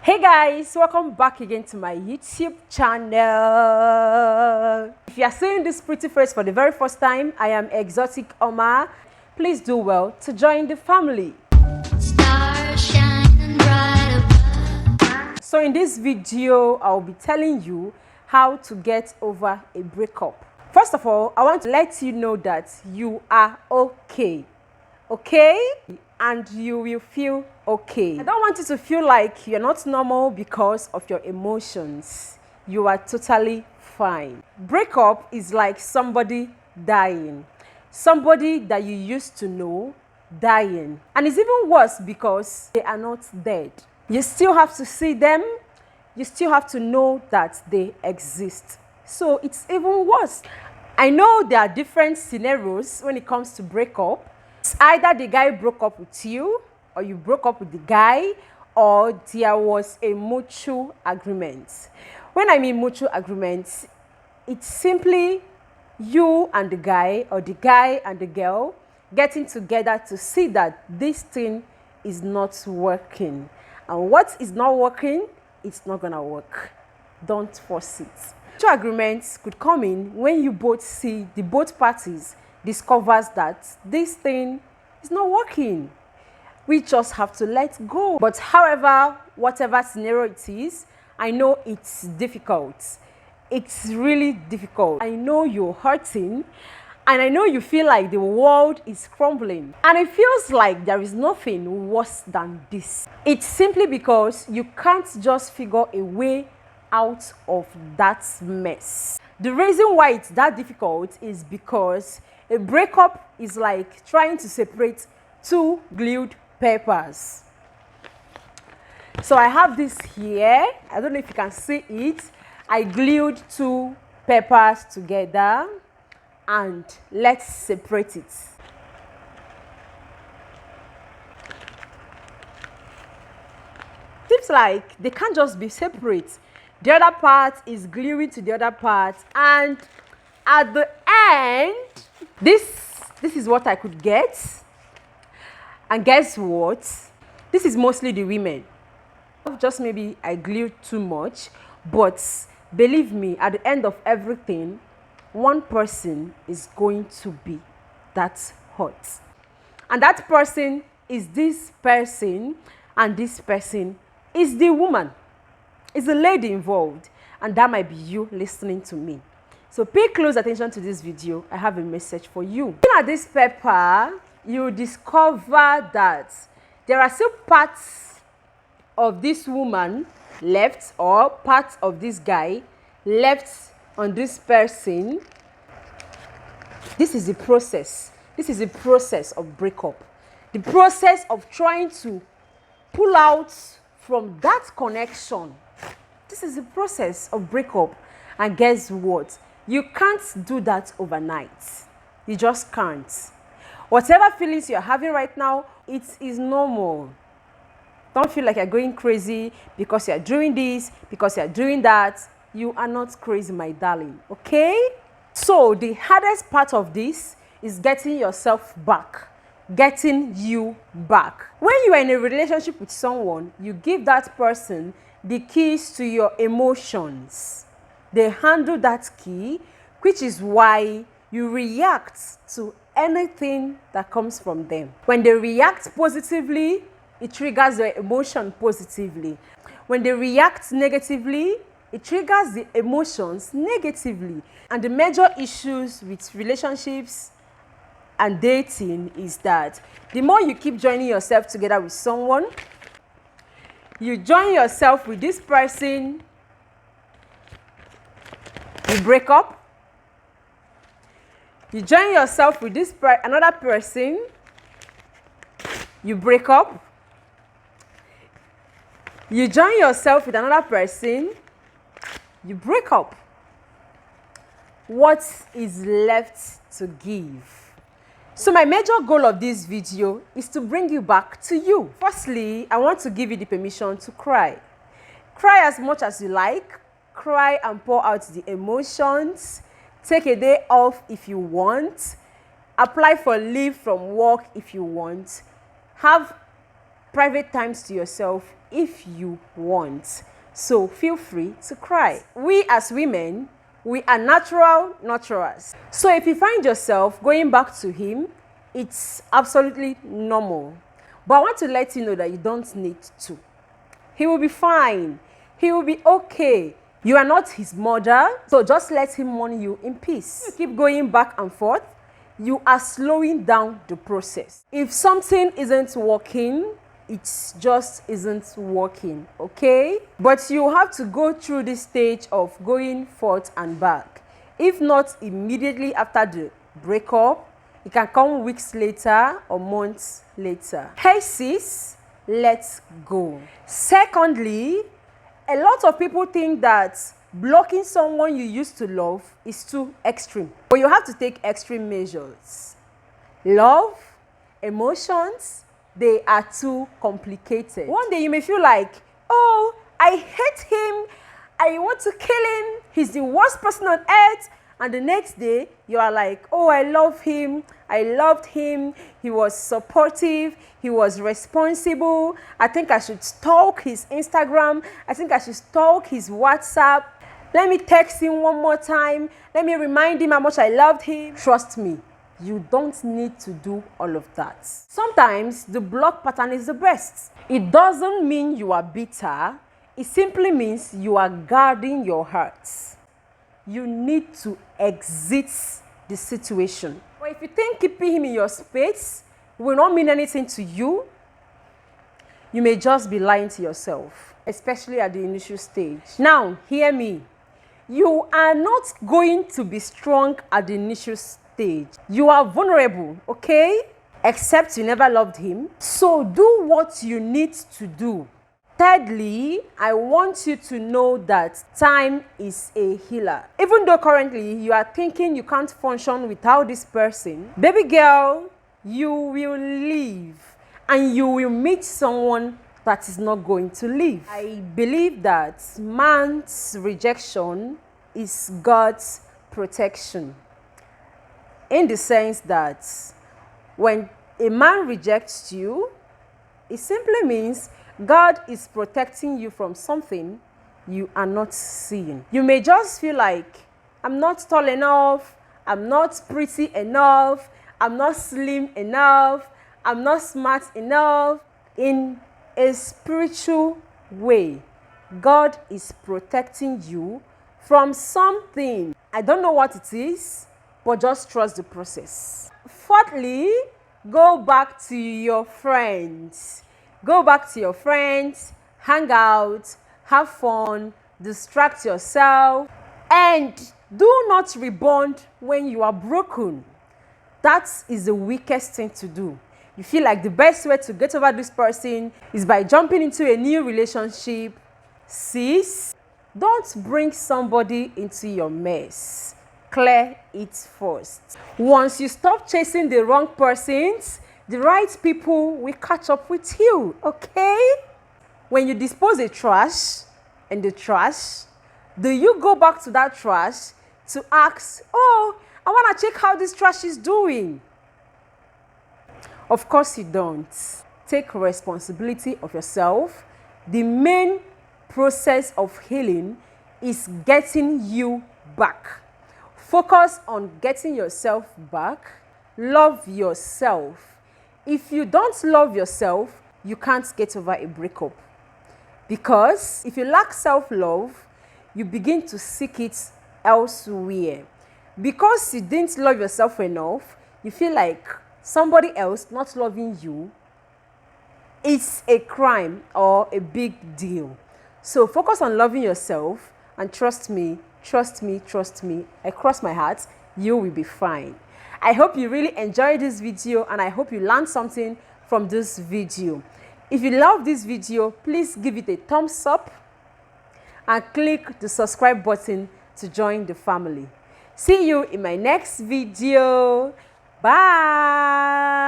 Hey guys, welcome back again to my YouTube channel. If you are seeing this pretty face for the very first time, I am Exotic Oma. Please do well to join the family. So in this video, I'll be telling you how to get over a breakup. First of all, I want to let you know that you are okay. Okay? And you will feel okay. I don't want you to feel like you're not normal because of your emotions. You are totally fine. Breakup is like somebody dying. Somebody that you used to know dying. And it's even worse because they are not dead. You still have to see them. You still have to know that they exist. So it's even worse. I know there are different scenarios when it comes to breakup. It's either the guy broke up with you, or you broke up with the guy, or there was a mutual agreement. When I mean mutual agreement, it's simply you and the guy, or the guy and the girl getting together to see that this thing is not working. And what is not working, it's not gonna work. Don't force it. Mutual agreements could come in when you both see, the both parties discovers that this thing is not working. We just have to let go. But however, whatever scenario it is, I know it's difficult. It's really difficult. I know you're hurting, and I know you feel like the world is crumbling. And it feels like there is nothing worse than this. It's simply because you can't just figure a way out of that mess. The reason why it's that difficult is because a breakup is like trying to separate two glued papers. So I have this here. I don't know if you can see it. I glued two papers together, and let's separate it. Seems like they can't just be separate. The other part is gluing to the other part, and at the end, this is what I could get. And guess what? This is mostly the women. Just maybe I glued too much, but believe me, at the end of everything, one person is going to be that hurt. And that person is this person, and this person is the woman. It's the lady involved, and that might be you listening to me. So pay close attention to this video. I have a message for you. Looking at this paper, you discover that there are still parts of this woman left, or parts of this guy left on this person. This is the process. This is the process of breakup. The process of trying to pull out from that connection. This is the process of breakup. And guess what? You can't do that overnight. You just can't. Whatever feelings you're having right now, it is normal. Don't feel like you're going crazy because you're doing this, because you're doing that. You are not crazy, my darling. Okay? So the hardest part of this is getting yourself back. Getting you back. When you are in a relationship with someone, you give that person the keys to your emotions. They handle that key, which is why you react to anything that comes from them. When they react positively, it triggers your emotion positively. When they react negatively, it triggers the emotions negatively. And the major issues with relationships and dating is that the more you keep joining yourself together with someone, you join yourself with this person, you break up. You join yourself with this another person, you break up. You join yourself with another person, you break up. What is left to give? So my major goal of this video is to bring you back to you. Firstly, I want to give you the permission to cry. Cry as much as you like. Cry and pour out the emotions. Take a day off if you want. Apply for leave from work if you want. Have private times to yourself if you want. So feel free to cry. We as women, we are natural nurturers. So if you find yourself going back to him, it's absolutely normal. But I want to let you know that you don't need to. He will be fine. He will be okay. You are not his mother, so just let him mourn you in peace. You keep going back and forth, you are slowing down the process. If something isn't working, it just isn't working, okay? But you have to go through this stage of going forth and back. If not immediately after the breakup, it can come weeks later or months later. Hey sis, let's go. Secondly, a lot of people think that blocking someone you used to love is too extreme. But you have to take extreme measures. Love, emotions, they are too complicated. One day you may feel like, oh, I hate him, I want to kill him, he's the worst person on earth. And the next day, you are like, oh, I love him, I loved him, he was supportive, he was responsible, I think I should stalk his Instagram, I think I should stalk his WhatsApp, let me text him one more time, let me remind him how much I loved him. Trust me, you don't need to do all of that. Sometimes the block pattern is the best. It doesn't mean you are bitter, it simply means you are guarding your heart. You need to exit the situation. But if you think keeping him in your space will not mean anything to you, you may just be lying to yourself, especially at the initial stage. Now, hear me. You are not going to be strong at the initial stage. You are vulnerable, okay? Except you never loved him. So do what you need to do. Thirdly, I want you to know that time is a healer. Even though currently you are thinking you can't function without this person, baby girl, you will leave and you will meet someone that is not going to leave. I believe that man's rejection is God's protection. In the sense that when a man rejects you, it simply means God is protecting you from something you are not seeing. You may just feel like, I'm not tall enough, I'm not pretty enough, I'm not slim enough, I'm not smart enough. In a spiritual way, God is protecting you from something. I don't know what it is, but just trust the process. Fourthly, go back to your friends. Go back to your friends, hang out, have fun, distract yourself, and do not rebond when you are broken. That is the weakest thing to do. You feel like the best way to get over this person is by jumping into a new relationship. Sis, don't bring somebody into your mess. Clear it first. Once you stop chasing the wrong persons, the right people will catch up with you, okay? When you dispose the trash in the trash, do you go back to that trash to ask, oh, I want to check how this trash is doing? Of course you don't. Take responsibility of yourself. The main process of healing is getting you back. Focus on getting yourself back. Love yourself. If you don't love yourself, you can't get over a breakup. Because if you lack self-love, you begin to seek it elsewhere. Because you didn't love yourself enough, you feel like somebody else not loving you is a crime or a big deal. So focus on loving yourself and trust me, I cross my heart, you will be fine. I hope you really enjoyed this video and I hope you learned something from this video. If you love this video, please give it a thumbs up and click the subscribe button to join the family. See you in my next video. Bye.